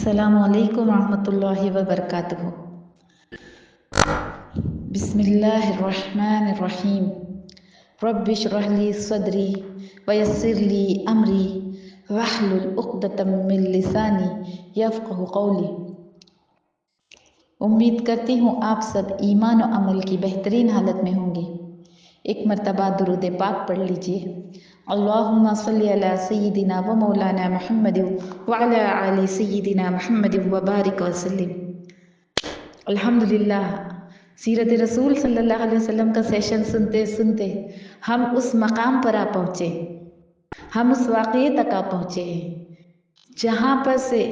السلام علیکم ورحمۃ اللہ وبرکاتہ۔ بسم اللہ الرحمن الرحیم۔ رب اشرح لی صدری ویسر لی امری واحلل عقدۃ من لسانی یفقہوا قولی۔ امید کرتی ہوں آپ سب ایمان و عمل کی بہترین حالت میں ہوں گے۔ ایک مرتبہ درود پاک پڑھ لیجئے۔ اللہم صلی علی سیدنا و مولانا محمد وعلی آل سیدنا محمد وبارک وسلم۔ الحمدللہ، سیرت رسول صلی اللہ علیہ وسلم کا سیشن سنتے سنتے ہم اس مقام پر آ پہنچے، ہم اس واقعے تک آ پہنچے ہیں جہاں پر سے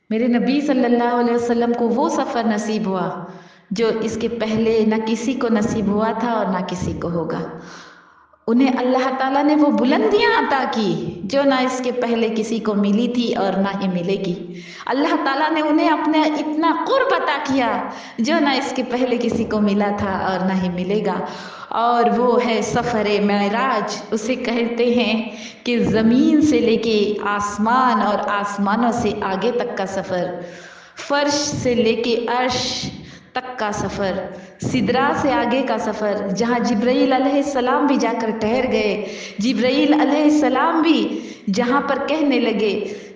میرے نبی صلی اللہ علیہ وسلم کو وہ سفر نصیب ہوا جو اس کے پہلے نہ کسی کو نصیب ہوا تھا اور نہ کسی کو ہوگا۔ انہیں اللہ تعالیٰ نے وہ بلندیاں عطا کی جو نہ اس کے پہلے کسی کو ملی تھی اور نہ ہی ملے گی۔ اللہ تعالیٰ نے انہیں اپنا اتنا قرب عطا کیا جو نہ اس کے پہلے کسی کو ملا تھا اور نہ ہی ملے گا، اور وہ ہے سفر معراج۔ اسے کہتے ہیں کہ زمین سے لے کے آسمان اور آسمانوں سے آگے تک کا سفر، فرش سے لے کے عرش تک کا سفر، سدرا سے آگے کا سفر، جہاں جبرائیل علیہ السلام بھی جا کر ٹھہر گئے۔ جبرائیل علیہ السلام بھی جہاں پر کہنے لگے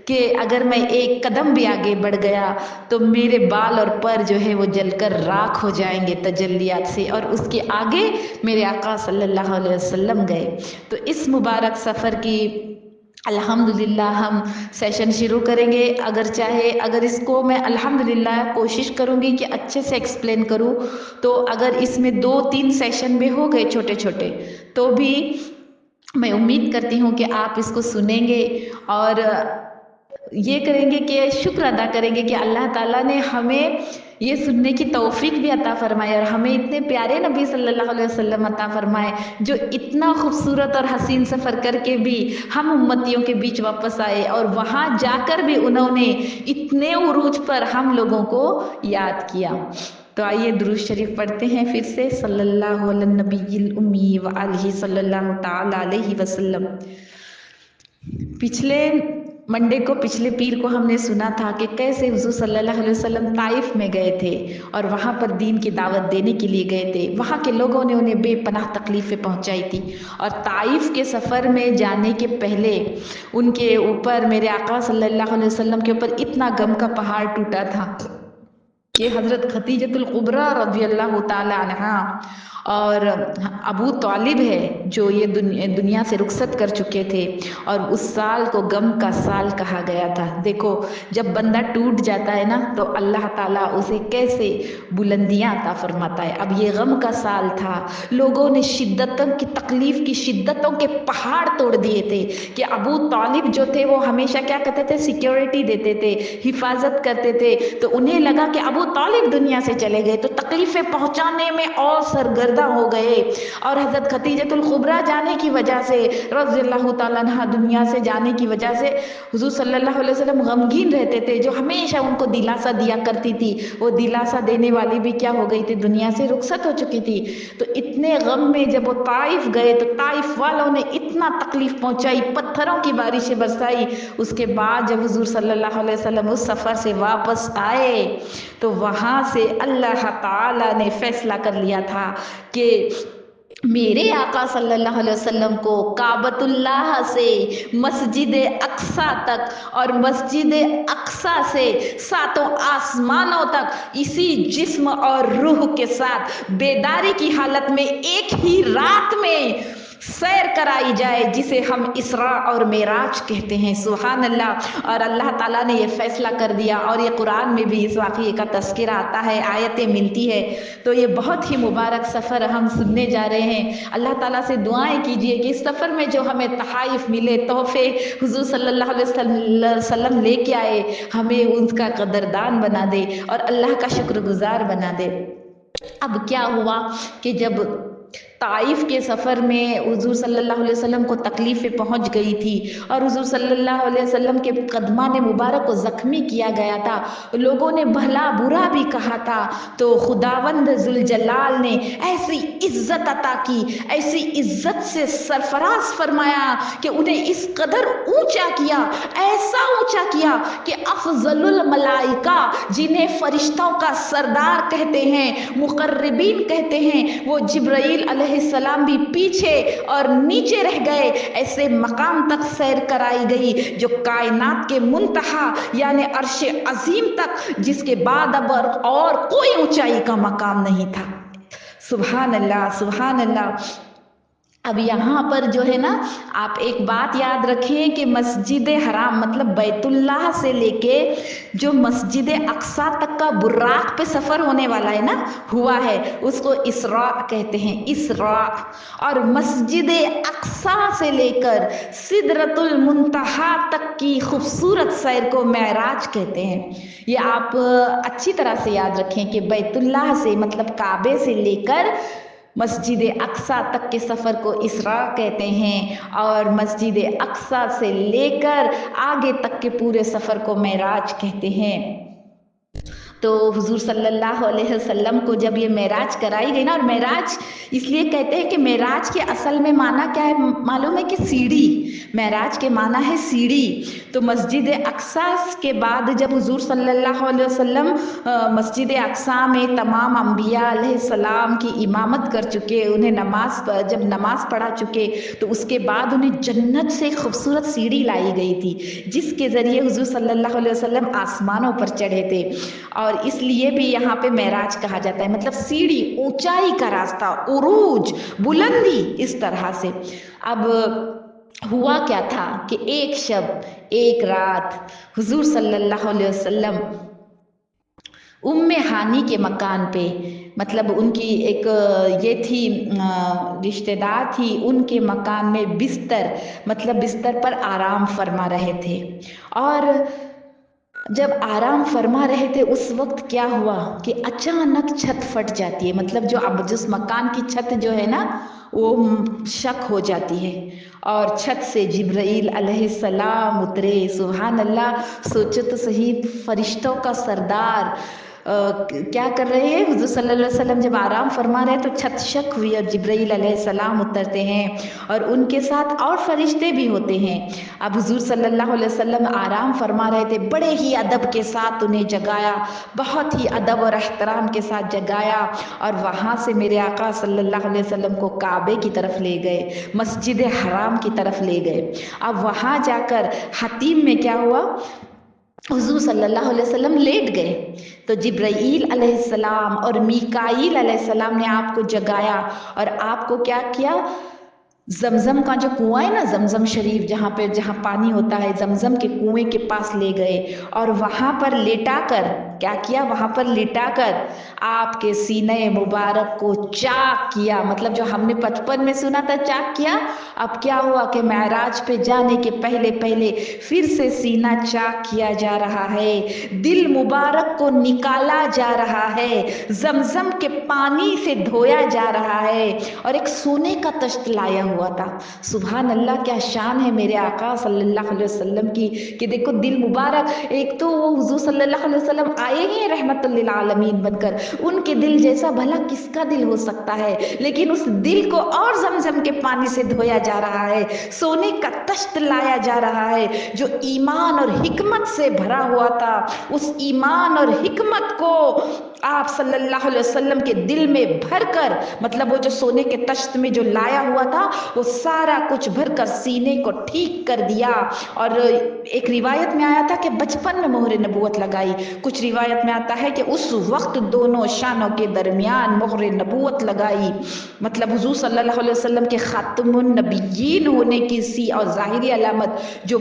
کہ اگر میں ایک قدم بھی آگے بڑھ گیا تو میرے بال اور پر جو ہے وہ جل کر راکھ ہو جائیں گے تجلیات سے، اور اس کے آگے میرے آقا صلی اللہ علیہ وسلم گئے۔ تو اس مبارک سفر کی الحمدللہ ہم سیشن شروع کریں گے۔ اگر اس کو میں الحمدللہ کوشش کروں گی کہ اچھے سے ایکسپلین کروں، تو اگر اس میں 2-3 سیشن بھی ہو گئے چھوٹے چھوٹے تو بھی میں امید کرتی ہوں کہ آپ اس کو سنیں گے اور یہ کریں گے کہ شکر ادا کریں گے کہ اللہ تعالیٰ نے ہمیں یہ سننے کی توفیق بھی عطا فرمائے اور ہمیں اتنے پیارے نبی صلی اللہ علیہ وسلم عطا فرمائے جو اتنا خوبصورت اور حسین سفر کر کے بھی ہم امتیوں کے بیچ واپس آئے، اور وہاں جا کر بھی انہوں نے اتنے عروج پر ہم لوگوں کو یاد کیا۔ تو آئیے درود شریف پڑھتے ہیں پھر سے، صلی اللہ علی النبی الامی وآلہ صلی اللہ تعالی علیہ وسلم۔ پچھلے پیر کو ہم نے سنا تھا کہ کیسے حضور صلی اللہ علیہ وسلم طائف میں گئے تھے اور وہاں پر دین کی دعوت دینے کے لیے گئے تھے۔ وہاں کے لوگوں نے انہیں بے پناہ تکلیفیں پہنچائی تھی، اور طائف کے سفر میں جانے کے پہلے ان کے اوپر، میرے آقا صلی اللہ علیہ وسلم کے اوپر اتنا غم کا پہاڑ ٹوٹا تھا کہ حضرت خدیجۃ الکبریٰ رضی اللہ تعالی عنہا اور ابو طالب ہے جو یہ دنیا سے رخصت کر چکے تھے، اور اس سال کو غم کا سال کہا گیا تھا۔ دیکھو جب بندہ ٹوٹ جاتا ہے نا تو اللہ تعالیٰ اسے کیسے بلندیاں عطا فرماتا ہے۔ اب یہ غم کا سال تھا، لوگوں نے شدتوں کی تکلیف کی شدتوں کے پہاڑ توڑ دیے تھے کہ ابو طالب جو تھے وہ ہمیشہ کیا کہتے تھے، سیکیورٹی دیتے تھے، حفاظت کرتے تھے، تو انہیں لگا کہ ابو طالب دنیا سے چلے گئے تو تکلیفیں پہنچانے میں اور سرگرداں ہو گئے، اور حضرت خدیجۃ الکبریٰ جانے کی وجہ سے، رضی اللہ تعالیٰ عنہ دنیا سے جانے کی وجہ سے حضور صلی اللہ علیہ وسلم غمگین رہتے تھے، جو ہمیشہ ان کو دلاسا دیا کرتی تھی، وہ دلاسا دینے والی بھی کیا ہو گئی تھی، دنیا سے رخصت ہو چکی تھی۔ تو اتنے غم میں جب وہ طائف گئے تو طائف والوں نے اتنا تکلیف پہنچائی، پتھروں کی بارشیں برسائی۔ اس کے بعد جب حضور صلی اللہ علیہ وسلم اس سفر سے واپس آئے تو وہاں سے اللہ تعالیٰ نے فیصلہ کر لیا تھا کہ میرے آقا صلی اللہ علیہ وسلم کو کعبۃ اللہ سے مسجد اقصیٰ تک اور مسجد اقصیٰ سے 7 آسمانوں تک اسی جسم اور روح کے ساتھ بیداری کی حالت میں ایک ہی رات میں سیر کرائی جائے، جسے ہم اسراء اور معراج کہتے ہیں۔ سبحان اللہ۔ اور اللہ تعالیٰ نے یہ فیصلہ کر دیا، اور یہ قرآن میں بھی اس واقعے کا تذکرہ آتا ہے، آیتیں ملتی ہے۔ تو یہ بہت ہی مبارک سفر ہم سننے جا رہے ہیں۔ اللہ تعالیٰ سے دعائیں کیجئے کہ اس سفر میں جو ہمیں تحائف ملے، تحفے حضور صلی اللہ علیہ وسلم لے کے آئے، ہمیں ان کا قدردان بنا دے اور اللہ کا شکر گزار بنا دے۔ اب کیا ہوا کہ جب طائف کے سفر میں حضور صلی اللہ علیہ وسلم کو تکلیفیں پہنچ گئی تھی اور حضور صلی اللہ علیہ وسلم کے قدمان مبارک کو زخمی کیا گیا تھا، لوگوں نے بھلا برا بھی کہا تھا، تو خداوند ذوالجلال نے ایسی عزت عطا کی، ایسی عزت سے سرفراز فرمایا کہ انہیں اس قدر اونچا کیا، ایسا اونچا دیا کہ افضل الملائکہ، جنہیں فرشتوں کا سردار کہتے ہیں، مقربین کہتے ہیں، وہ جبرائیل علیہ السلام بھی پیچھے اور نیچے رہ گئے، ایسے مقام تک سیر کرائی گئی جو کائنات کے منتہا یعنی عرش عظیم تک، جس کے بعد اب اور کوئی اونچائی کا مقام نہیں تھا۔ سبحان اللہ، سبحان اللہ۔ اب یہاں پر جو ہے نا، آپ ایک بات یاد رکھیں کہ مسجد حرام مطلب بیت اللہ سے لے کے جو مسجد اقصی تک کا براق پہ سفر ہونے والا ہے نا، ہوا ہے، اس کو اسراء کہتے ہیں، اسراء۔ اور مسجد اقصی سے لے کر سدرۃ المنتہا تک کی خوبصورت سیر کو معراج کہتے ہیں۔ یہ آپ اچھی طرح سے یاد رکھیں کہ بیت اللہ سے مطلب کعبے سے لے کر مسجد اقصی تک کے سفر کو اسراء کہتے ہیں، اور مسجد اقصی سے لے کر آگے تک کے پورے سفر کو معراج کہتے ہیں۔ تو حضور صلی اللہ علیہ وسلم کو جب یہ معراج کرائی گئی نا، اور معراج اس لیے کہتے ہیں کہ معراج کے اصل میں معنی کیا ہے معلوم ہے کہ سیڑھی، معراج کے معنی ہے سیڑھی۔ تو مسجد اقصی کے بعد جب حضور صلی اللہ علیہ وسلم مسجد اقصی میں تمام انبیاء علیہ السلام کی امامت کر چکے، انہیں جب نماز پڑھا چکے، تو اس کے بعد انہیں جنت سے ایک خوبصورت سیڑھی لائی گئی تھی، جس کے ذریعے حضور صلی اللہ علیہ وسلم آسمانوں پر چڑھے تھے، اور اس لیے بھی یہاں پہ معراج کہا جاتا ہے، مطلب سیڑھی، اونچائی کا راستہ، عروج، بلندی، اس طرح سے۔ اب ہوا کیا تھا کہ ایک شب ایک رات حضور صلی اللہ علیہ وسلم ام ہانی کے مکان پہ، مطلب ان کی ایک یہ تھی رشتہ دار تھی، ان کے مکان میں مطلب بستر پر آرام فرما رہے تھے، اور جب آرام فرما رہے تھے اس وقت کیا ہوا کہ اچانک چھت پھٹ جاتی ہے، مطلب جس مکان کی چھت جو ہے نا وہ شک ہو جاتی ہے، اور چھت سے جبرائیل علیہ السلام اترے۔ سبحان اللہ، سوچو تو صحیح، فرشتوں کا سردار کیا کر رہے ہیں؟ حضور صلی اللہ علیہ وسلم جب آرام فرما رہے تو چھت شک ہوئی، اور جبرائیل علیہ السلام اترتے ہیں، اور ان کے ساتھ اور فرشتے بھی ہوتے ہیں۔ اب حضور صلی اللہ علیہ وسلم آرام فرما رہے تھے، بڑے ہی ادب کے ساتھ انہیں جگایا، بہت ہی ادب اور احترام کے ساتھ جگایا، اور وہاں سے میرے آقا صلی اللہ علیہ وسلم کو کعبے کی طرف لے گئے، مسجد حرام کی طرف لے گئے۔ اب وہاں جا کر حتیم میں کیا ہوا، حضور صلی اللہ علیہ وسلم لیٹ گئے، تو جبرائیل علیہ السلام اور میکائیل علیہ السلام نے آپ کو جگایا، اور آپ کو کیا کیا، زمزم کا جو کنواں ہے نا، زمزم شریف جہاں پانی ہوتا ہے، زمزم کے کنویں کے پاس لے گئے، اور وہاں پر لیٹا کر کیا کیا، وہاں پر لیٹا کر آپ کے سینہ مبارک کو چاک کیا، مطلب جو ہم نے بچپن میں سنا تھا چاک کیا، اب کیا ہوا کہ معراج پہ جانے کے پہلے پھر سے سینہ چاک کیا جا رہا ہے، دل مبارک کو نکالا جا رہا ہے، زمزم کے پانی سے دھویا جا رہا ہے، اور ایک سونے کا تشت لایا ہوا تھا۔ سبحان اللہ، کیا شان ہے میرے آقا صلی اللہ علیہ وسلم کی، کہ دیکھو دل مبارک، ایک تو وہ حضور صلی اللہ علیہ وسلم آئے ہیں رحمت للعالمین بن کر، ان کے دل جیسا بھلا کس کا دل ہو سکتا ہے، لیکن اس دل کو اور زمزم کے پانی سے دھویا جا رہا ہے، سونے کا تشت لایا جا رہا ہے جو ایمان اور حکمت سے بھرا ہوا تھا، اس ایمان اور حکمت کو آپ صلی اللہ علیہ وسلم کے دل میں بھر کر، مطلب وہ جو سونے کے تشت میں جو لایا ہوا تھا وہ سارا کچھ بھر کر سینے کو ٹھیک کر دیا، اور ایک روایت میں آیا تھا کہ بچپن میں مہر نبوت لگائی، کچھ روایت میں آتا ہے کہ اس وقت دونوں شانوں کے درمیان مہر نبوت لگائی، مطلب حضور صلی اللہ علیہ وسلم کے خاتم النبیین ہونے کی اور ظاہری علامت جو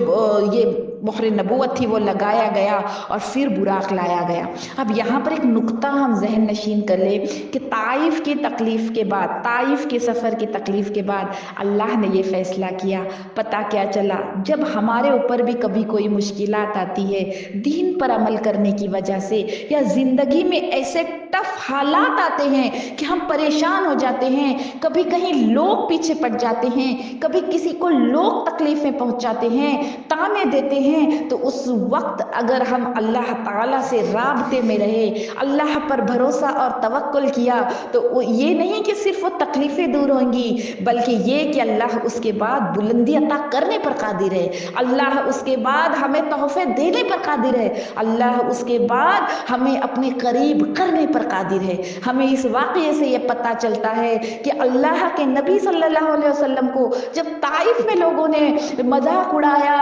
یہ مہر نبوت تھی وہ لگایا گیا، اور پھر براق لایا گیا۔ اب یہاں پر ایک نقطہ ہم ذہن نشین کر لیں کہ طائف کی تکلیف کے بعد، طائف کے سفر کی تکلیف کے بعد اللہ نے یہ فیصلہ کیا، پتہ کیا چلا، جب ہمارے اوپر بھی کبھی کوئی مشکلات آتی ہے دین پر عمل کرنے کی وجہ سے، یا زندگی میں ایسے टफ हालात आते हैं कि हम परेशान हो जाते हैं, कभी कहीं लोग पीछे पड़ जाते हैं, कभी किसी को लोग तकलीफें पहुंचाते हैं, ताने देते हैं, तो उस वक्त अगर हम अल्लाह ताला से राबते में रहे, अल्लाह पर भरोसा और तवक्कुल किया, तो ये नहीं कि सिर्फ वो तकलीफें दूर होंगी, बल्कि ये कि अल्लाह उसके बाद बुलंदी अता करने पर कादिर है, अल्लाह उसके बाद हमें तोहफे देने पर कादिर है, अल्लाह उसके बाद हमें अपने करीब करने पर कादिर है। हमें इस वाक़ये से ये पता चलता है कि अल्लाह के नबी सल्लल्लाहु अलैहि वसल्लम को जब ताइफ में लोगों ने मजाक उड़ाया,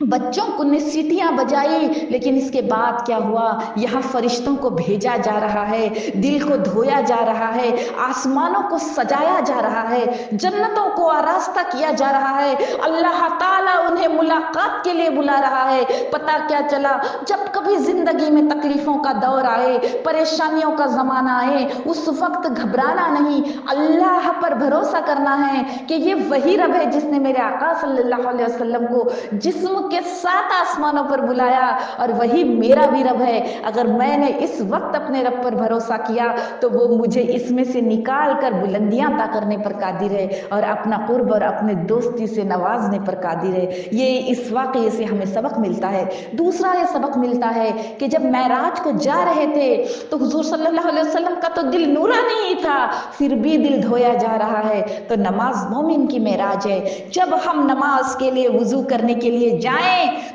बच्चों को ने सीटियां बजाई, लेकिन इसके बाद क्या हुआ, यहाँ फरिश्तों को भेजा जा रहा है, दिल को धोया जा रहा है, आसमानों को सजाया जा रहा है, जन्नतों को आरास्ता किया जा रहा है, अल्लाह ताला उन्हें मुलाकात के लिए बुला रहा है। पता क्या चला, जब कभी जिंदगी में तकलीफों का दौर आए, परेशानियों का जमाना आए, उस वक्त घबराना नहीं, अल्लाह पर भरोसा करना है कि ये वही रब है जिसने मेरे आका सल्लल्लाहु अलैहि वसल्लम को जिस्म के साथ आसमानों पर बुलाया, और वही मेरा भी रब है। अगर मैंने इस वक्त अपने रब पर भरोसा किया तो वो मुझे इसमें से निकाल कर बुलंदियां अता करने पर कादिर है और अपना कुर्ब और अपने दोस्ती से नवाजने पर कादिर है। ये इस वाक़ये से हमें सबक मिलता है। दूसरा ये सबक मिलता है कि जब महराज को जा रहे थे तो हुजूर सल्लल्लाहु अलैहि वसल्लम का तो दिल नूरानी ही था, फिर भी दिल धोया जा रहा है। तो नमाज मोमिन की महराज है। जब हम नमाज के लिए वुजू करने के लिए जाएं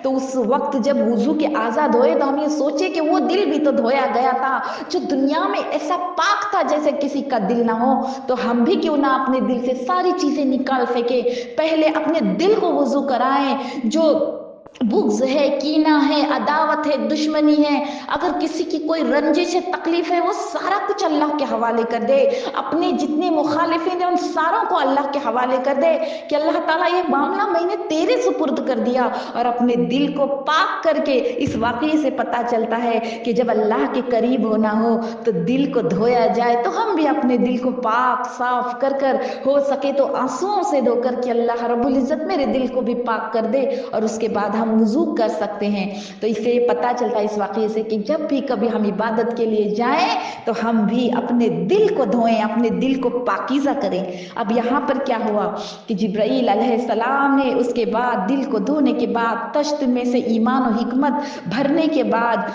तो उस वक्त जब वुजू के आजाद होए तो हम ये सोचे कि वो दिल भी तो धोया गया था, जो दुनिया में ऐसा पाक था जैसे किसी का दिल ना हो। तो हम भी क्यों ना अपने दिल से सारी चीजें निकाल फेंके, पहले अपने दिल को वुजू कराएं। जो बुग़्ज़ है, कीना है, अदावत है, दुश्मनी है, अगर किसी की कोई रंजिश है, तकलीफ है, वो सारा कुछ अल्लाह के हवाले कर दे। अपने जितने मुखालिफिन हैं उन सारों को अल्लाह के हवाले कर दे कि अल्लाह ताला ये मामला मैंने तेरे सुपुर्द कर दिया, और अपने दिल को पाक करके। इस वाक़ये से पता चलता है कि जब अल्लाह के करीब होना हो तो दिल को धोया जाए। तो हम भी अपने दिल को पाक साफ कर कर, हो सके तो आंसुओं से धोकर कि अल्लाह रब्बुल इज़्ज़त मेरे दिल को भी पाक कर दे, और उसके बाद हम वुजू कर सकते हैं। तो इससे ये पता चलता है इस वाक़ये से कि जब भी कभी हम इबादत के लिए जाएं तो हम भी अपने दिल को धोएं, अपने दिल को पाकीज़ा करें। अब यहाँ पर क्या हुआ कि जिब्राईल अलैहिस्सलाम ने उसके बाद दिल को धोने के बाद तश्त में से ईमान और हिकमत भरने के बाद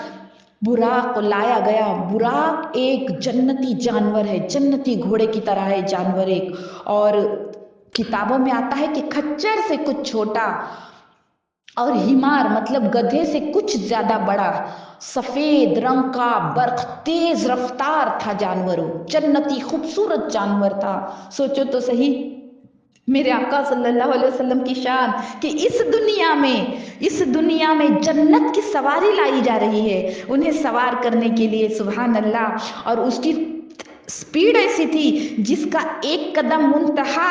बुराक को लाया गया। बुराक एक जन्नती जानवर है, जन्नती घोड़े की तरह है जानवर एक, और किताबों में आता है कि खच्चर से कुछ छोटा, और हिमार मतलब गधे से कुछ ज्यादा बड़ा, सफेद रंग का, बर्क तेज रफ्तार था जानवर, जन्नती खूबसूरत जानवर था। सोचो तो सही मेरे आका सल्लल्लाहु अलैहि वसल्लम की शान कि इस दुनिया में जन्नत की सवारी लाई जा रही है उन्हें सवार करने के लिए, सुभान अल्लाह। और उसकी स्पीड ऐसी थी जिसका एक कदम मुंतहा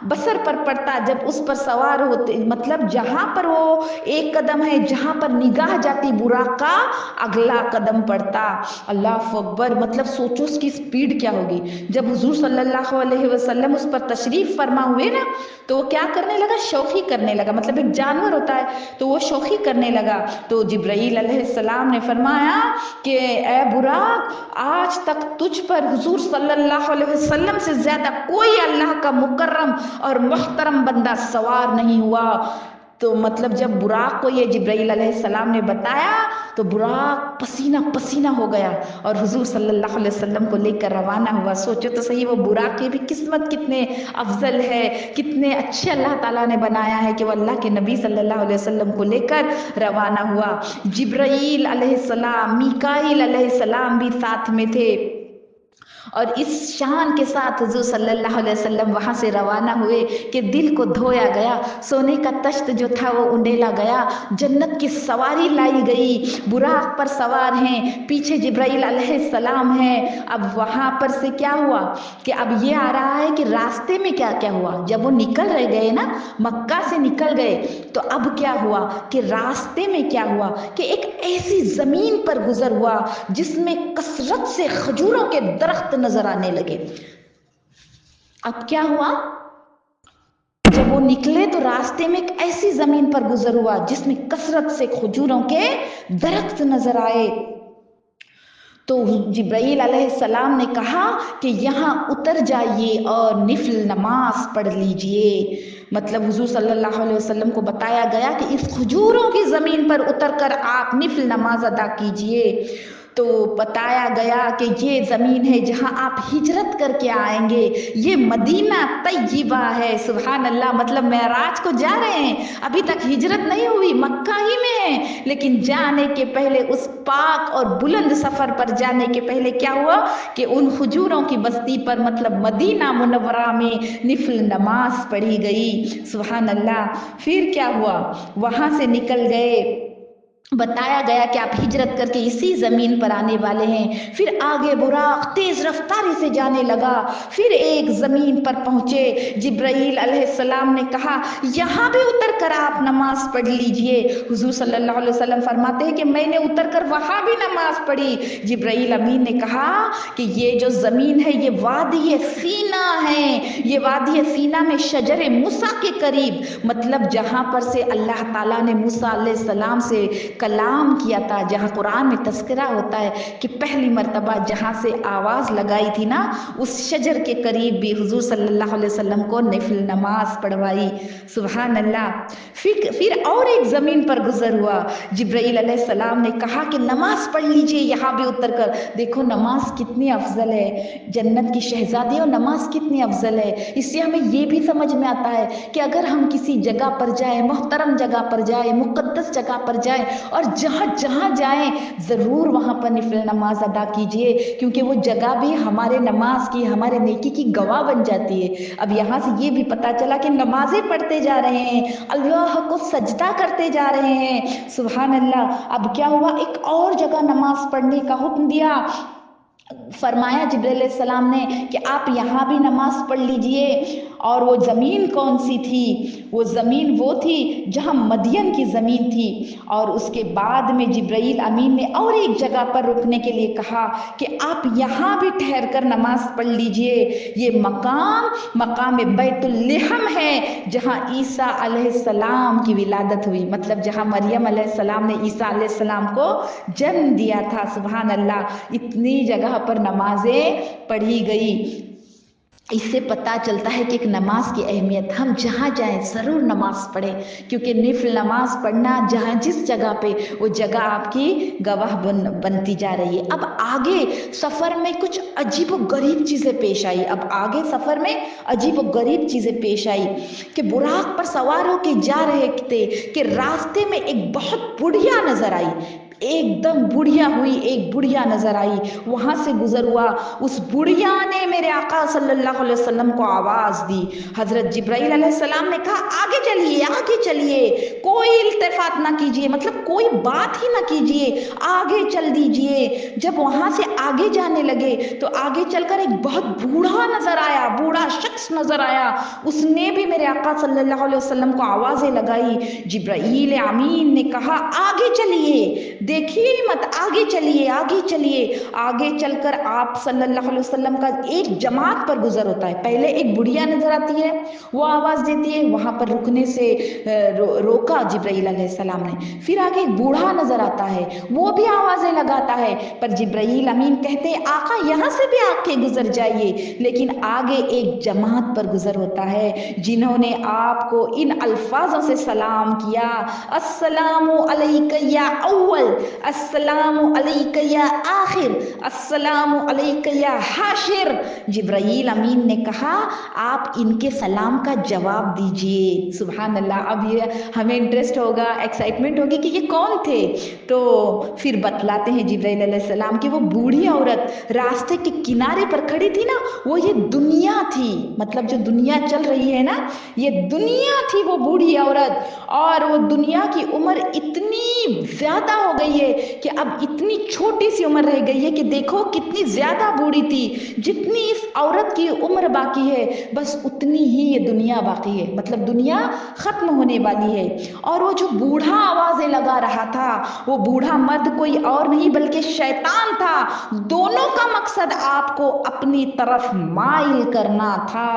बसर पर पड़ता जब उस पर सवार होते, मतलब जहां पर वो एक कदम है, जहां पर निगाह जाती बुराक का अगला कदम पड़ता। अल्लाह अकबर, मतलब सोचो उसकी स्पीड क्या होगी। जब हुजूर सल्लल्लाहु अलैहि वसल्लम उस पर तशरीफ फरमा हुए ना, तो वो क्या करने लगा, शौखी करने लगा। मतलब एक जानवर होता है तो वो शौखी करने लगा। तो जिब्राईल अलैहिस्सलाम ने फरमाया कि ए बुराक, आज तक तुझ पर हुजूर सल्लल्लाहु अलैहि वसल्लम से ज्यादा कोई अल्लाह का मुकर्रम और मुहतरम बंदा सवार नहीं हुआ। तो मतलब जब बुराक को ये जिब्राईल अलैहिस्सलाम ने बताया तो बुराक पसीना पसीना हो गया और हुजूर सल्लल्लाहु अलैहि वसल्लम को लेकर रवाना हुआ। सोचो तो सही वो बुराक की भी किस्मत कितने अफजल है, कितने अच्छे अल्लाह ताला ने बनाया है कि वो अल्लाह के नबी सल्लल्लाहु अलैहि वसल्लम को लेकर रवाना हुआ। जिब्राईल अलैहिस्सलाम, मीकाईल अलैहिस्सलाम भी साथ में थे, और इस शान के साथ हुजूर सल्लल्लाहु अलैहि वसल्लम वहां से रवाना हुए कि दिल को धोया गया, सोने का तश्त जो था वो उंडेला गया, जन्नत की सवारी लाई गई, बुराक पर सवार हैं, पीछे जिब्राईल अलैहिस्सलाम है। अब वहां पर से क्या हुआ कि अब ये आ रहा है कि रास्ते में क्या क्या हुआ। जब वो निकल रहे गए ना, मक्का से निकल गए, तो अब क्या हुआ कि रास्ते में क्या हुआ कि एक ऐसी जमीन पर गुजर हुआ जिसमें कसरत से खजूरों के दरख्त नजर आने लगे। अब क्या हुआ, जब वो निकले तो रास्ते में एक ऐसी जमीन पर गुजर हुआ जिसमें कसरत से खजूरों के दरख्त नजर आए। तो जिब्राईल अलैहिस्सलाम ने कहा कि यहाँ उतर जाइए और निफल नमाज पढ़ लीजिए। मतलब हुजूर सल्लल्लाहु अलैहि वसल्लम को बताया गया कि इस खजूरों की ज़मीन पर उतर कर आप निफल नमाज अदा कीजिए। तो बताया गया कि ये ज़मीन है जहाँ आप हिजरत करके आएंगे, ये मदीना तैयबा है। सुभान अल्लाह, मतलब मेराज को जा रहे हैं, अभी तक हिजरत नहीं हुई, मक्का ही में है, लेकिन जाने के पहले उस पाक और बुलंद सफ़र पर जाने के पहले क्या हुआ कि उन खजूरों की बस्ती पर मतलब मदीना मुनव्वरा में निफल नमाज पढ़ी गई। सुभान अल्लाह। फिर क्या हुआ, वहाँ से निकल गए, बताया गया कि आप हिजरत करके इसी ज़मीन पर आने वाले हैं। फिर आगे बुराक तेज़ रफ्तारी से जाने लगा, फिर एक ज़मीन पर पहुँचे। जिब्राईल अलैहिस्सलाम ने कहा यहाँ भी उतर कर आप नमाज पढ़ लीजिए। हुजूर सल्लल्लाहु अलैहि वसल्लम फरमाते हैं कि मैंने उतर कर वहाँ भी नमाज पढ़ी। जिब्राईल अमीन ने कहा कि ये जो ज़मीन है ये वादी सीना है, ये वादी सीना में शजर मूसा के करीब, मतलब जहाँ पर से अल्लाह ताला ने मूसा अलैहिस्सलाम से कलाम किया था, जहाँ कुरान में तस्करा होता है कि पहली मर्तबा जहाँ से आवाज़ लगाई थी ना, उस शजर के करीब भी हुजूर सल्लल्लाहु अलैहि वसल्लम को नफिल नमाज पढ़वाई। सुभान अल्लाह। फिर और एक ज़मीन पर गुजर हुआ। जिब्राईल अलैहिस्सलाम ने कहा कि नमाज पढ़ लीजिए यहाँ भी उतर कर। देखो नमाज कितनी अफजल है, जन्नत की शहजादियों नमाज कितनी अफजल है। इससे हमें ये भी समझ में आता है कि अगर हम किसी जगह पर जाए, मोहतरम जगह पर जाए, मुक़द्दस जगह पर जाए, और जहाँ जहाँ जाएं ज़रूर वहाँ पर नफिल नमाज अदा कीजिए, क्योंकि वो जगह भी हमारे नमाज की, हमारे नेकी की गवाह बन जाती है। अब यहाँ से ये भी पता चला कि नमाजें पढ़ते जा रहे हैं, अल्लाह को सजदा करते जा रहे हैं। सुभान अल्लाह। अब क्या हुआ, एक और जगह नमाज पढ़ने का हुक्म दिया। फरमाया जिब्राईल अलैहिस्सलाम ने कि आप यहाँ भी नमाज पढ़ लीजिए। और वो ज़मीन कौन सी थी, वो ज़मीन वो थी जहाँ मदियन की ज़मीन थी। और उसके बाद में जिब्राईल अमीन ने और एक जगह पर रुकने के लिए कहा कि आप यहाँ भी ठहर कर नमाज पढ़ लीजिए। ये मकाम बैतुल लिहम है, जहाँ ईसा अलैहिस्सलाम की विलादत हुई, मतलब जहाँ मरियम अलैहिस्सलाम ने ईसा अलैहिस्सलाम को जन्म दिया था। सुभान अल्लाह। इतनी जगह पर नमाजें पढ़ी गई। इससे पता चलता है कि एक नमाज की अहमियत, हम जहाँ जाएं ज़रूर नमाज पढ़ें, क्योंकि निफिल नमाज पढ़ना जहाँ जिस जगह पे, वो जगह आपकी गवाह बनती जा रही है। अब आगे सफ़र में कुछ अजीब व गरीब चीज़ें पेश आई। अब आगे सफ़र में अजीब व गरीब चीज़ें पेश आई कि बुराक पर सवार होके जा रहे थे कि रास्ते में एक बहुत बुढ़िया नज़र आई, एकदम बुढ़िया हुई, एक बुढ़िया नजर आई, वहां से गुजर हुआ। उस बुढ़िया ने मेरे आका सल्लल्लाहु अलैहि वसल्लम को आवाज दी। हजरत जिब्राईल अलैहिस्सलाम ने कहा आगे चलिए, आगे चलिए, कोई इल्तिफात ना कीजिए, मतलब कोई बात ही ना कीजिए, आगे चल दीजिए। जब वहां से आगे जाने लगे तो आगे चलकर एक बहुत बूढ़ा नजर आया, बूढ़ा शख्स नजर आया। उसने भी मेरे आका सल्लल्लाहु अलैहि वसल्लम को आवाजें लगाई। जिब्राईल अमीन ने कहा आगे चलिए, देखिए मत, आगे चलिए, आगे चलिए। आगे चलकर आप सल्लल्लाहु अलैहि वसल्लम का एक जमात पर गुजर होता है। पहले एक बुढ़िया नजर आती है, वो आवाज देती है, वहां पर रुकने से रोका जिब्राईल अलैहिस्सलाम ने। फिर आगे एक बूढ़ा नजर आता है, वो भी आवाजें लगाता है, पर जिब्राईल अमीन कहते हैं आका यहाँ से भी आके गुजर जाइए। लेकिन आगे एक जमात पर गुजर होता है जिन्होंने आपको इन अल्फाजों से सलाम किया, अस्सलामु अलैका या अव्वल, अस्सलामु अलैका या आखिर, अस्सलामु अलैका या हाशिर। जिब्राईल अमीन ने कहा आप इनके सलाम का जवाब दीजिए। सुभान अल्लाह। अब ये हमें इंटरेस्ट होगा, एक्साइटमेंट होगी कि ये कौन थे। तो फिर बतलाते हैं जिब्राईल अलैहिस्सलाम कि वो बूढ़ी औरत रास्ते के किनारे पर खड़ी थी ना, वो ये दुनिया थी, मतलब जो दुनिया चल रही है ना, ये दुनिया थी वो बूढ़ी औरत। और वो दुनिया की उम्र इतनी ज्यादा हो गई है कि अब इतनी छोटी सी उम्र रह गई है कि देखो कितनी ज्यादा बूढ़ी थी। जितनी इस औरत की उम्र बाकी है बस उतनी ही ये दुनिया बाकी है, मतलब दुनिया खत्म होने वाली है। और वो जो बूढ़ा आवाजें लगा रहा था, वो बूढ़ा मर्द कोई और नहीं बल्कि शैतान था। दोनों का मकसद आपको अपनी तरफ माइल करना था।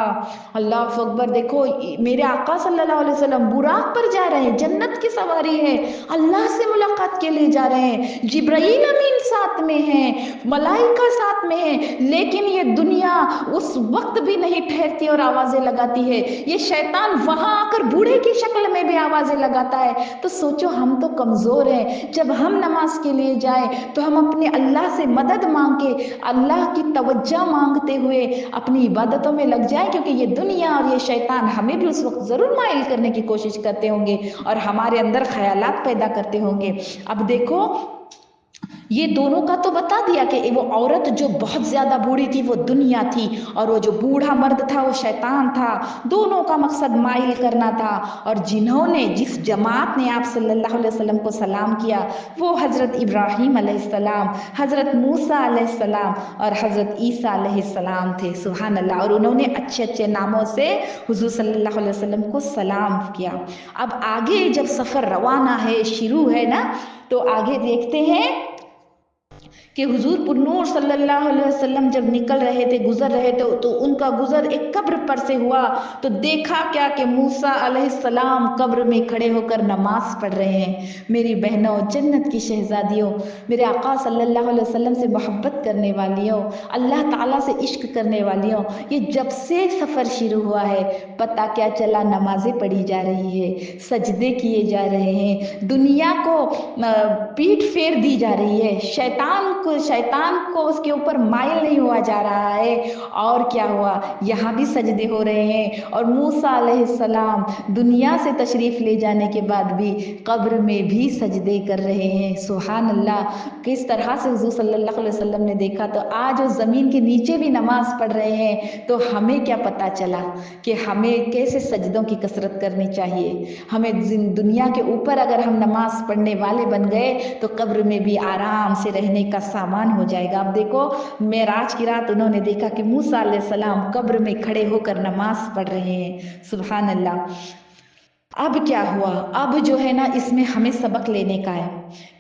अल्लाह अकबर। देखो मेरे आका सल्लल्लाहु अलैहि वसल्लम बुराक पर जा रहे हैं, जन्नत की सवारी है, अल्लाह से मुलाकात के लिए जा जा रहे हैं, जिब्राइल अमीन साथ में हैं, मलाइका साथ में हैं, लेकिन ये दुनिया उस वक्त भी नहीं ठहरती और आवाजें लगाती है। ये शैतान वहां आकर बूढ़े की शक्ल में भी आवाजें लगाता है। तो सोचो, हम तो कमजोर हैं। जब हम नमाज के लिए जाएं तो हम अपने अल्लाह से मदद मांग के, अल्लाह की तवज्जो मांगते हुए अपनी इबादतों में लग जाए, क्योंकि ये दुनिया और ये शैतान हमें भी उस वक्त जरूर माइल करने की कोशिश करते होंगे और हमारे अंदर ख्यालात पैदा करते होंगे। अब देखो, ये दोनों का तो बता दिया कि वो औरत जो बहुत ज्यादा बूढ़ी थी वो दुनिया थी, और वो जो बूढ़ा मर्द था वो शैतान था। दोनों का मकसद माइल करना था। और जिन्होंने, जिस जमात ने आप सल्लल्लाहु अलैहि वसल्लम को सलाम किया, वो हजरत इब्राहीम अलैहिस्सलाम, हजरत मूसा अलैहिस्सलाम और हजरत ईसा अलैहिस्सलाम थे। सुभान अल्लाह। और उन्होंने अच्छे अच्छे नामों से हुजूर सल्लल्लाहु अलैहि वसल्लम को सलाम किया। अब आगे जब सफर रवाना है, शुरू है ना, तो आगे देखते हैं कि हुजूर पुन्नूर सल्लल्लाहु अलैहि वसल्लम जब निकल रहे थे, गुजर रहे थे, तो उनका गुजर एक कब्र पर से हुआ। तो देखा क्या कि मूसा अलैहिस्सलाम कब्र में खड़े होकर नमाज पढ़ रहे हैं। मेरी बहनों, जन्नत की शहजादियों, मेरे आका सल्लल्लाहु अलैहि वसल्लम से मोहब्बत करने वालियों, अल्लाह ताला से इश्क करने वालियों, ये जब से सफ़र शुरू हुआ है, पता क्या चला? नमाजें पढ़ी जा रही है, सजदे किए जा रहे हैं, दुनिया को पीठ फेर दी जा रही है, शैतान को उसके ऊपर माइल नहीं हुआ जा रहा है। और क्या हुआ? यहाँ भी सजदे हो रहे हैं। और मूसा अलैहिस्सलाम दुनिया से तशरीफ ले जाने के बाद भी कब्र में भी सजदे कर रहे हैं। सुभान अल्लाह। किस तरह से हुजूर सल्लल्लाहु अलैहि वसल्लम ने देखा। तो आज वो जमीन के नीचे भी नमाज पढ़ रहे हैं। तो हमें क्या पता चला कि हमें कैसे सजदों की कसरत करनी चाहिए। हमें दुनिया के ऊपर अगर हम नमाज पढ़ने वाले बन गए तो कब्र में भी आराम से रहने का सामान हो जाएगा। अब देखो, मेराज की रात उन्होंने देखा कि मूसा अलैहिस्सलाम कब्र में खड़े होकर नमाज पढ़ रहे हैं। सुभान अल्लाह। अब क्या हुआ? अब जो है ना, इसमें हमें सबक लेने का है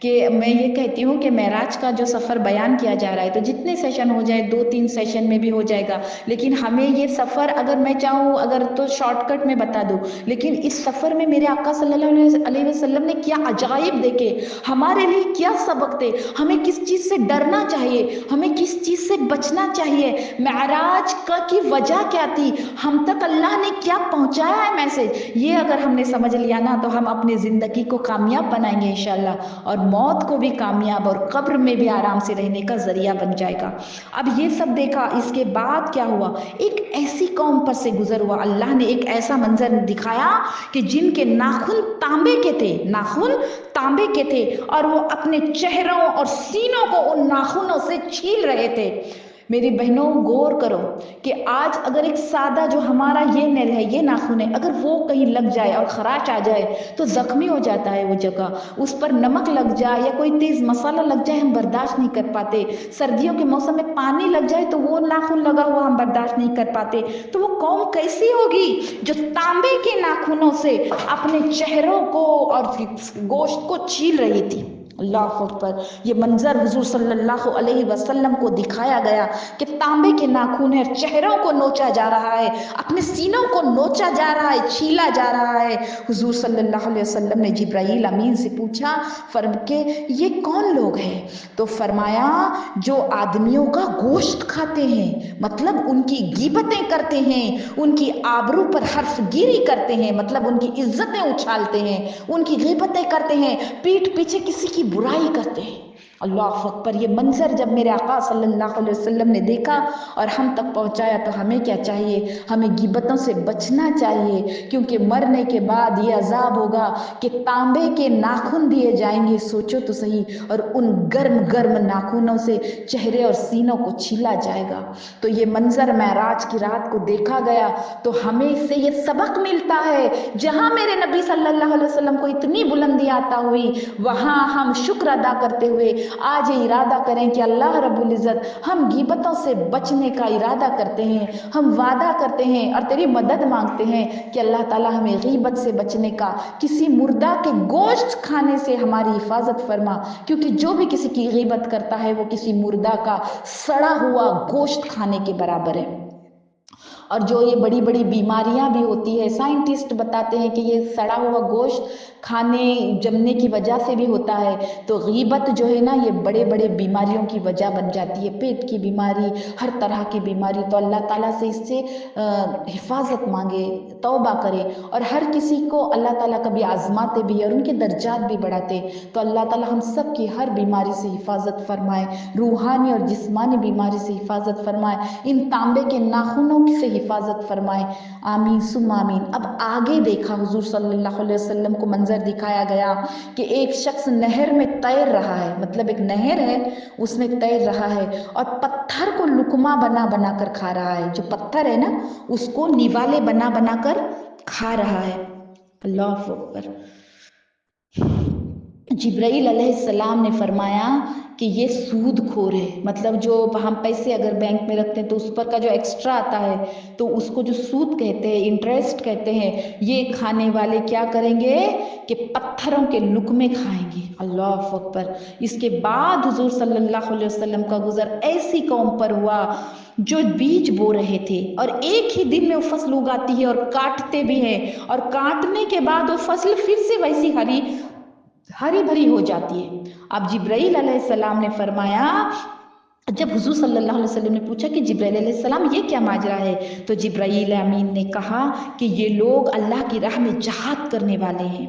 कि मैं ये कहती हूँ कि मेराज का जो सफ़र बयान किया जा रहा है, तो जितने सेशन हो जाए, 2-3 सेशन में भी हो जाएगा, लेकिन हमें ये सफ़र, अगर मैं चाहूँ अगर तो शॉर्टकट में बता दूँ, लेकिन इस सफ़र में मेरे आका सल्लल्लाहु अलैहि वसल्लम ने क्या अजाइब देखे, हमारे लिए क्या सबक थे, हमें किस चीज़ से डरना चाहिए, हमें किस चीज़ से बचना चाहिए, मेराज का की वजह क्या थी, हम तक अल्लाह ने क्या पहुँचाया है मैसेज। ये अगर हमने समझ लिया ना, तो हम अपनी जिंदगी को कामयाब बनाएंगे इंशाल्लाह, और मौत को भी कामयाब, और कब्र में भी आराम से रहने का जरिया बन जाएगा। अब ये सब देखा, इसके बाद क्या हुआ? एक ऐसी कौम पर से गुजर हुआ, अल्लाह ने एक ऐसा मंजर दिखाया कि जिनके नाखून तांबे के थे, नाखून तांबे के थे, और वो अपने चेहरों और सीनों को उन नाखूनों से छील रहे थे। मेरी बहनों, गौर करो कि आज अगर एक सादा जो हमारा ये नेल है, ये नाखून है, अगर वो कहीं लग जाए और खराश आ जाए तो जख्मी हो जाता है वो जगह। उस पर नमक लग जाए या कोई तेज मसाला लग जाए, हम बर्दाश्त नहीं कर पाते। सर्दियों के मौसम में पानी लग जाए तो वो नाखून लगा हुआ हम बर्दाश्त नहीं कर पाते। तो वो कौम कैसी होगी जो तांबे के नाखूनों से अपने चेहरों को और गोश्त को छील रही थी। अल्लाह अकबर। ये मंजर हुजूर सल्लल्लाहु अलैहि वसल्लम को दिखाया गया कि तांबे के नाखून है, चेहरों को नोचा जा रहा है, अपने सीनों को नोचा जा रहा है, छीला जा रहा है। हुजूर सल्लल्लाहु अलैहि वसल्लम ने जिब्राइल अमीन से पूछा, फर्म के ये कौन लोग हैं? तो फरमाया, जो आदमियों का गोश्त खाते हैं, मतलब उनकी गीबतें करते हैं, उनकी आबरू पर हर्फगिरी करते हैं, मतलब उनकी इज्जतें उछालते हैं, उनकी गीबतें करते हैं, पीठ पीछे किसी की बुराई करते हैं। अल्लाह अकबर। ये मंजर जब मेरे आका सल्लल्लाहु अलैहि वसल्लम ने देखा और हम तक पहुंचाया, तो हमें क्या चाहिए? हमें गिबतों से बचना चाहिए, क्योंकि मरने के बाद ये अजाब होगा कि तांबे के नाखून दिए जाएंगे, सोचो तो सही, और उन गर्म गर्म नाखूनों से चेहरे और सीनों को छीला जाएगा। तो ये मंजर मेराज की रात को देखा गया, तो हमें इससे ये सबक मिलता है, जहां मेरे नबी सल्लल्लाहु अलैहि वसल्लम को इतनी बुलंदी आता हुई, वहां हम शुक्र अदा करते हुए आज ये इरादा करें कि अल्लाह रब्बुल इज़्ज़त, हम गीबतों से बचने का इरादा करते हैं, हम वादा करते हैं और तेरी मदद मांगते हैं कि अल्लाह ताला हमें गीबत से बचने का, किसी मुर्दा के गोश्त खाने से हमारी हिफाजत फरमा, क्योंकि जो भी किसी की गीबत करता है वो किसी मुर्दा का सड़ा हुआ गोश्त खाने के बराबर है। और जो ये बड़ी बड़ी बीमारियां भी होती है, साइंटिस्ट बताते हैं कि ये सड़ा हुआ गोश्त खाने जमने की वजह से भी होता है। तो गीबत जो है ना, ये बड़े बड़े बीमारियों की वजह बन जाती है, पेट की बीमारी, हर तरह की बीमारी। तो अल्लाह ताला से इससे हिफाजत मांगे, तौबा करे। और हर किसी को अल्लाह ताला कभी आजमाते भी और उनके दर्जात भी बढ़ाते। तो अल्लाह ताला हम सब की हर बीमारी से हिफाजत फरमाए, रूहानी और जिस्मानी बीमारी से हिफाजत फरमाए, इन तांबे के नाखूनों से हिफाजत फरमाए। आमीन सुम्मा आमीन। अब आगे देखा, हुजूर सल्लल्लाहु अलैहि वसल्लम को मंजर दिखाया गया कि एक शख्स नहर में तैर रहा है, मतलब एक नहर है उसमें तैर रहा है और पत्थर को लुकमा बना बना कर खा रहा है। जो पत्थर है ना, उसको निवाले बना बना कर खा रहा है। अल्लाह अकबर। जिब्राइल अलैहिस्सलाम ने फरमाया कि ये सूदखोर है, मतलब जो हम पैसे अगर बैंक में रखते हैं तो उस पर का जो एक्स्ट्रा आता है तो उसको जो सूद कहते हैं, इंटरेस्ट कहते हैं, ये खाने वाले क्या करेंगे कि पत्थरों के लुकमे खाएंगे। अल्लाह अकबर। इसके बाद हुजूर सल्लल्लाहु अलैहि वसल्लम का गुजर ऐसी कौम पर हुआ जो बीज बो रहे थे और एक ही दिन में वो फसल उगाती है और काटते भी हैं, और काटने के बाद वो फसल फिर से वैसी हरी भरी हो जाती है। अब जिब्राइल अलैहिस्सलाम ने फरमाया, जब हुजूर सल्लल्लाहु अलैहि वसल्लम ने पूछा कि जिब्राइल अलैहिस्सलाम ये क्या माजरा है, तो जिब्राइल अमीन ने कहा कि ये लोग अल्लाह की राह में जहाद करने वाले हैं।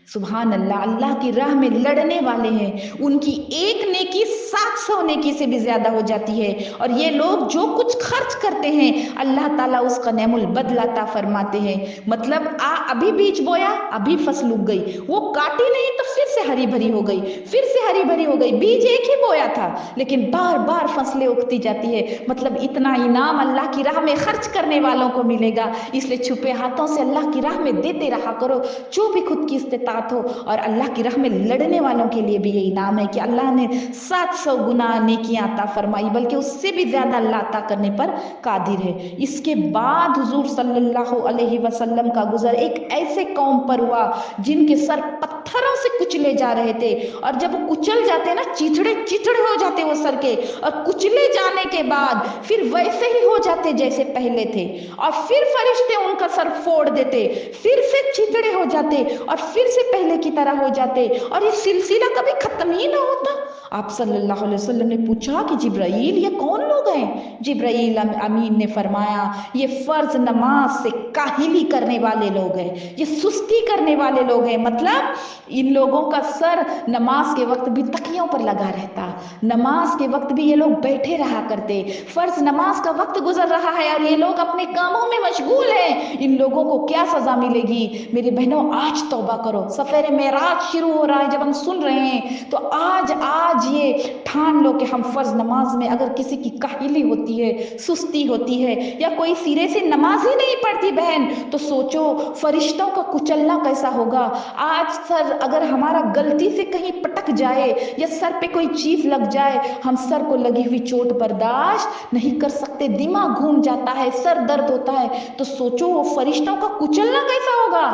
सुभान अल्लाह, अल्लाह की राह में लड़ने वाले हैं। उनकी एक नेकी 700 नेकी से भी ज्यादा हो जाती है। और ये लोग जो कुछ खर्च करते हैं अल्लाह ताला उसका नेमुल बदला अता फरमाते हैं। मतलब अभी बीज बोया, अभी फसल उग गई, वो काटी नहीं तो फिर से हरी भरी हो गई, फिर से हरी भरी हो गई। बीज एक ही बोया था लेकिन बार बार फसलें उगती जाती है। मतलब इतना इनाम अल्लाह की राह में खर्च करने वालों को मिलेगा। इसलिए छुपे हाथों से अल्लाह की राह में देते रहा करो, जो भी खुद की इस्तेताअत हो। और अल्लाह की राह में लड़ने वालों के लिए भी ये इनाम है कि अल्लाह ने 700 गुना नेकियां अता फरमाई, बल्कि उससे भी ज्यादा अल्लाह अता करने पर कादिर है। इसके बाद हुजूर सल्लल्लाहु अलैहि वसल्लम का गुजर एक ऐसे कौम पर हुआ जिनके सर पत्थरों से कुचले जा रहे थे। और जब वो कुचल जाते ना, चिथड़े चिथड़े हो जाते वो सर के, और कुचले जाने के बाद फिर वैसे ही हो जाते जैसे पहले थे। और फिर फरिश्ते उनका सर फोड़ देते, फिर से चिथड़े हो जाते और फिर से पहले की तरह हो जाते, और ये सिलसिला कभी खत्म ही ना होता। आप सल्लल्लाहु अलैहि वसल्लम ने पूछा कि जिब्राइल ये कौन लोग हैं? जिब्राइल अमीन ने फरमाया, ये फर्ज नमाज से काहिली करने वाले लोग हैं, ये सुस्ती करने वाले लोग हैं। मतलब इन लोगों का सर नमाज के वक्त भी तकियों पर लगा रहता, नमाज के वक्त भी ये लोग बैठे रहा करते। फर्ज नमाज का वक्त गुजर रहा है और ये लोग अपने कामों में मशगूल हैं। इन लोगों को क्या सजा मिलेगी? मेरी बहनों, आज तौबा करो। सफर मेराज शुरू हो रहा है, जब हम सुन रहे हैं तो आज ये ठान लो कि हम फर्ज नमाज में अगर किसी की काहिली होती है, सुस्ती होती है, या कोई सिरे से नमाज ही नहीं पढ़ती बहन, तो सोचो फरिश्तों का कुचलना कैसा होगा। आज सर अगर हमारा गलती से कहीं पटक जाए या सर पे कोई चीज लग जाए, हम सर को लगी हुई चोट बर्दाश्त नहीं कर सकते, दिमाग घूम जाता है, सर दर्द होता है। तो सोचो वो फरिश्तों का कुचलना कैसा होगा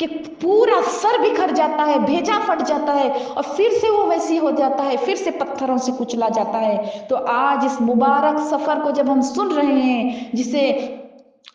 कि पूरा सर बिखर जाता है, भेजा फट जाता है और फिर से वो वैसी हो जाता है, फिर से पत्थरों से कुचला जाता है। तो आज इस मुबारक सफर को जब हम सुन रहे हैं, जिसे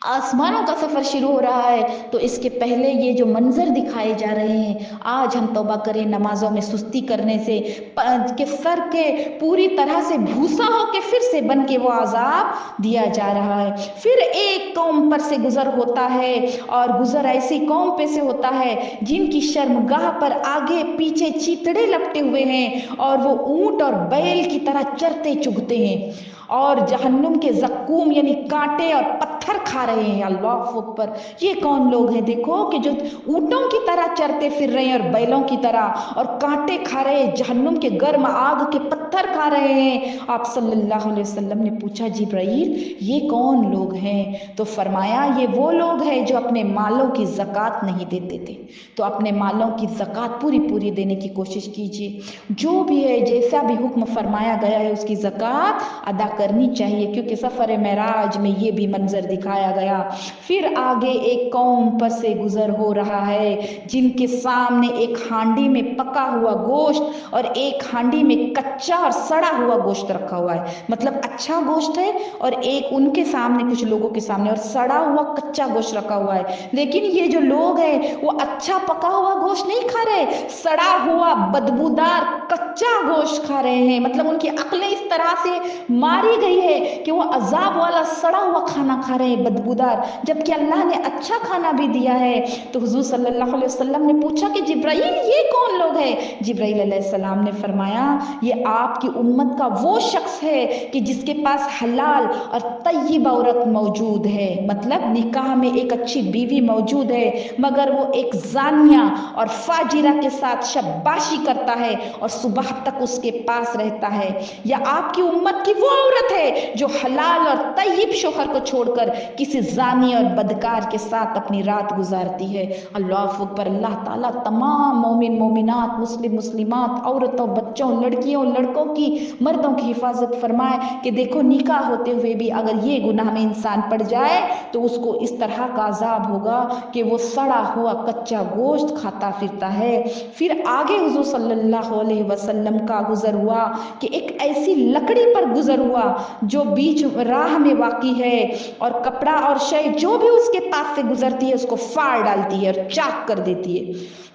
आसमानों का सफर शुरू हो रहा है, तो इसके पहले ये जो मंजर दिखाए जा रहे हैं, आज हम तौबा करें नमाजों में सुस्ती करने से, के सर के पूरी तरह से भूसा होके फिर से बन के वो आजाब दिया जा रहा है। फिर एक कौम पर से गुजर होता है, और गुजर ऐसी कौम पे से होता है जिनकी शर्मगाह पर आगे पीछे चीथड़े लपटे हुए हैं और वो ऊंट और बैल की तरह चरते चुगते हैं और जहन्नुम के जक्कूम यानी कांटे और पत्थर खा रहे हैं। अल्लाह अकबर। ये कौन लोग हैं? देखो कि जो ऊंटों की तरह चरते फिर रहे हैं और बैलों की तरह, और कांटे खा रहे हैं, जहन्नुम के गर्म आग के पत्थर खा रहे हैं। आप सल्लल्लाहु अलैहि वसल्लम ने पूछा, जिब्राइल ये कौन लोग हैं? तो फरमाया, ये वो लोग हैं जो अपने मालों की ज़कात नहीं देते थे। तो अपने मालों की ज़कात पूरी पूरी देने की कोशिश कीजिए। जो भी है, जैसा भी हुक्म फरमाया गया है, उसकी ज़कात अदा करनी चाहिए, क्योंकि सफ़र मेराज में ये भी मंजर दिखाया गया। फिर आगे एक कौम पर से गुजर हो रहा है जिनके सामने एक हांडी में पका हुआ गोश्त और एक हांडी में कच्चा और सड़ा हुआ गोश्त रखा हुआ है। मतलब अच्छा गोश्त है और एक उनके सामने, कुछ लोगों के सामने, और सड़ा हुआ कच्चा गोश्त रखा हुआ है। लेकिन ये जो लोग हैं वो अच्छा पका हुआ गोश्त नहीं खा रहे, सड़ा हुआ बदबूदार कच्चा गोश्त खा रहे हैं। मतलब उनकी अक्लें इस तरह से मारी गई है कि वो अजाब वाला सड़ा हुआ खाना खा रहे हैं, बदबूदार, जबकि अल्लाह ने अच्छा खाना भी दिया है। तो हुजूर सल्लल्लाहु अलैहि वसल्लम ने पूछा कि जिब्राइल ये कौन लोग हैं? जिब्राइल अलैहिस्सलाम ने फरमाया ये आपकी उम्मत का वो शख्स है कि जिसके पास हलाल और तय्यब औरत मौजूद है, मतलब निकाह में एक अच्छी बीवी मौजूद है, मगर वो एक जानिया और फाजिरा के साथ शब्बाशी करता है और सुबह तक उसके पास रहता है। या आपकी उम्मत की वो औरत है जो हलाल और तय्यब शोहर को छोड़कर किसी जानी और बदकार के साथ अपनी रात गुजारती है। अल्लाह अकबर। अल्लाह ताला तमाम मोमिन मोमिनात, मुस्लिम मुस्लिमात, औरतों बच्चों, लड़कियों लड़कों की, मर्दों की हिफाजत फरमाए कि देखो निकाह होते हुए भी अगर ये गुनाह में इंसान पड़ जाए तो उसको इस तरह का अजाब होगा कि वो सड़ा हुआ कच्चा गोश्त खाता फिरता है। फिर आगे हुजूर सल्लल्लाहु अलैहि वसल्लम का गुजर हुआ कि एक ऐसी लकड़ी पर गुजर हुआ जो बीच राह में वाक़ई है और कपड़ा और शय जो भी उसके पास से गुजरती है उसको फाड़ डालती है और चाक कर देती है।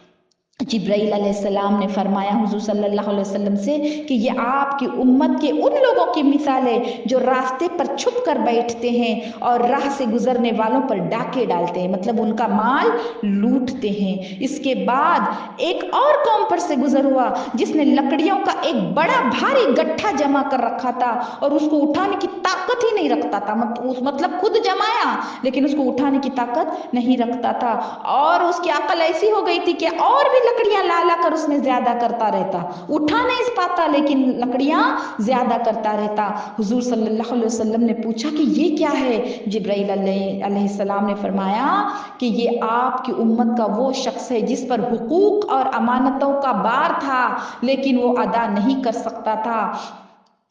जिब्राइल अलैहिस्सलाम ने फरमाया हुजूर सल्लल्लाहु अलैहि वसल्लम से कि ये आपकी उम्मत के उन लोगों की मिसाल है जो रास्ते पर छुप कर बैठते हैं और राह से गुजरने वालों पर डाके डालते हैं, मतलब उनका माल लूटते हैं। इसके बाद एक और कौम पर से गुजर हुआ जिसने लकड़ियों का एक बड़ा भारी गट्ठा जमा कर रखा था और उसको उठाने की ताकत ही नहीं रखता था। मतलब खुद जमाया लेकिन उसको उठाने की ताकत नहीं रखता था और उसकी अकल ऐसी हो गई थी कि और भी लकड़ियां ला ला कर उसमें ज्यादा करता रहता, उठा नहीं पाता लेकिन लकड़ियां ज्यादा करता रहता। हुजूर सल्लल्लाहु अलैहि वसल्लम ने पूछा कि ये क्या है? जिब्राइल अलैहिस्सलाम ने फरमाया कि ये आपकी उम्मत का वो शख्स है जिस पर हुकूक और अमानतों का बार था लेकिन वो अदा नहीं कर सकता था।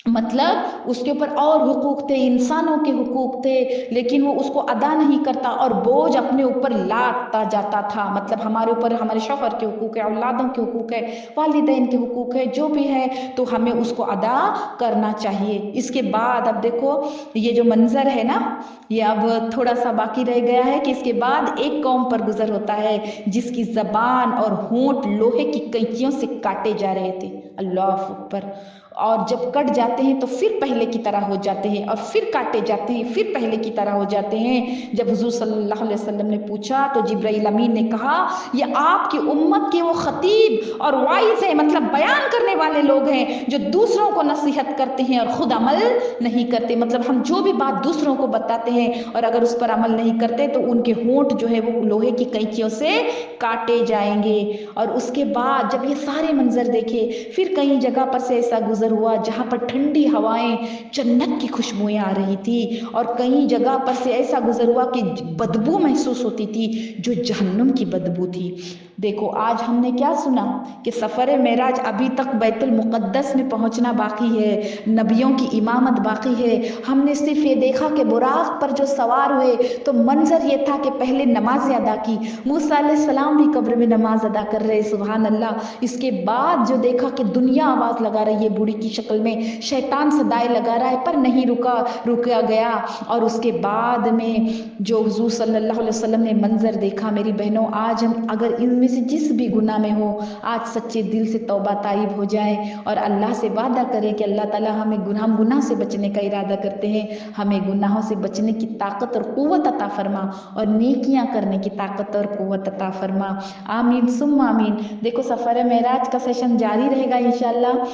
मतलब उसके ऊपर और हुकूक थे, इंसानों के हुकूक थे, लेकिन वो उसको अदा नहीं करता और बोझ अपने ऊपर लादता जाता था। मतलब हमारे ऊपर हमारे शौहर के हुकूक है, औलादों के हुकूक है, वालिदैन के हुकूक है, जो भी है तो हमें उसको अदा करना चाहिए। इसके बाद अब देखो ये जो मंजर है ना, ये अब थोड़ा सा बाकी रह गया है कि इसके बाद एक कौम पर गुजर होता है जिसकी जबान और होंठ लोहे की कैंचियों से काटे जा रहे थे। अल्लाह अकबर। और जब कट जाते हैं तो फिर पहले की तरह हो जाते हैं और फिर काटे जाते हैं, फिर पहले की तरह हो जाते हैं। जब हुजूर सल्लल्लाहु अलैहि वसल्लम ने पूछा तो जिब्राइल अमीन ने कहा ये आपकी उम्मत के वो खतीब और वाइज हैं, मतलब बयान करने वाले लोग हैं जो दूसरों को नसीहत करते हैं और खुद अमल नहीं करते। मतलब हम जो भी बात दूसरों को बताते हैं और अगर उस पर अमल नहीं करते तो उनके होंठ जो है वो लोहे की कैंचियों से काटे जाएंगे। और उसके बाद जब ये सारे मंजर देखे फिर कई जगह पर से ऐसा गुजर हुआ जहां पर ठंडी हवाएं, जन्नत की खुशबुएं आ रही थी और कई जगह पर से ऐसा गुजर हुआ कि बदबू महसूस होती थी जो जहन्नुम की बदबू थी। देखो आज हमने क्या सुना कि सफर मेराज अभी तक बैतुल मुकद्दस में पहुंचना बाकी है, नबियों की इमामत बाकी है। हमने सिर्फ ये देखा कि बुराक पर जो सवार हुए तो मंजर ये था कि पहले नमाज अदा की, मूसा अलैहिस्सलाम भी कब्र में नमाज अदा कर रहे, सुभान अल्लाह। इसके बाद जो देखा कि दुनिया आवाज लगा रही है बूढ़ी की शक्ल में, शैतान सदाएं लगा रहा है पर नहीं रुका गया। और उसके बाद में जो हुजूर सल्लल्लाहु अलैहि वसल्लम ने मंजर देखा, मेरी बहनों आज हम अगर इनमें से जिस भी गुनाह में हो आज सच्चे दिल से तौबा ताइब हो जाए और अल्लाह से वादा करें कि अल्लाह ताला हम गुनाह से बचने का इरादा करते हैं, हमें गुनाहों से बचने की ताकत और कुव्वत अता फरमा और नेकियां करने की ताकत और कुव्वत अता फरमा। आमीन सुम्मा आमीन। देखो सफर मेराज का सेशन जारी रहेगा इंशाल्लाह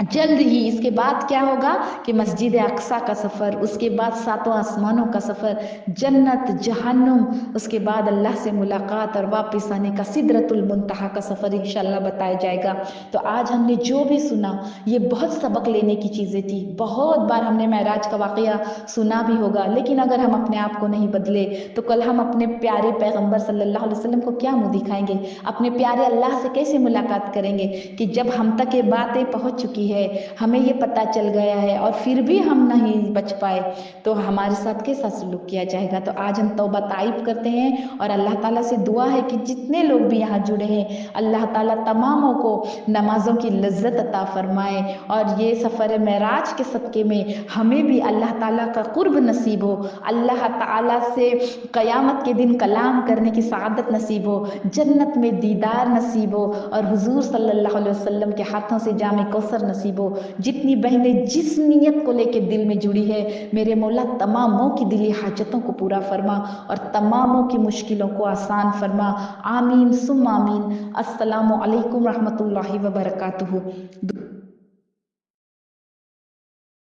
जल्द ही। इसके बाद क्या होगा कि मस्जिद अक्सा का सफ़र, उसके बाद सातों आसमानों का सफ़र, जन्नत जहन्नुम, उसके बाद अल्लाह से मुलाकात और वापस आने का सिदरतुल मुंतहा का सफ़र इंशाल्लाह बताया जाएगा। तो आज हमने जो भी सुना ये बहुत सबक लेने की चीज़ें थी। बहुत बार हमने महराज का वाक़या सुना भी होगा लेकिन अगर हम अपने आप को नहीं बदले तो कल हम अपने प्यारे पैगम्बर सल्लल्लाहु अलैहि वसल्लम को क्या मुँह दिखाएंगे, अपने प्यारे अल्लाह से कैसे मुलाकात करेंगे कि जब हम तक ये बातें पहुँच चुकी चुकी है, हमें ये पता चल गया है और फिर भी हम नहीं बच पाए, तो हमारे साथ कैसा सलूक किया जाएगा। तो आज हम तौबा ताइब करते हैं और अल्लाह ताला से दुआ है कि जितने लोग भी यहाँ जुड़े हैं, अल्लाह ताला तमामों को नमाजों की लज्जत अता फरमाए और ये सफ़र मेराज के सदक़े में हमें भी अल्लाह ताला का कुर्ब नसीब हो, अल्लाह ताला से क़यामत के दिन कलाम करने की सआदत नसीब हो, जन्नत में दीदार नसीब हो और हुजूर सल्लल्लाहु अलैहि वसल्लम के हाथों से जामे कौसर नसीब हो। जितनी बहनें जिस नीयत को लेके दिल में जुड़ी है, मेरे मौला तमामों की दिली हाजतों को पूरा फरमा और तमामों की मुश्किलों को आसान फरमा। आमीन सुम्मा आमीन। अस्सलामु अलैकुम रहमतुल्लाहि व बरकातुहू।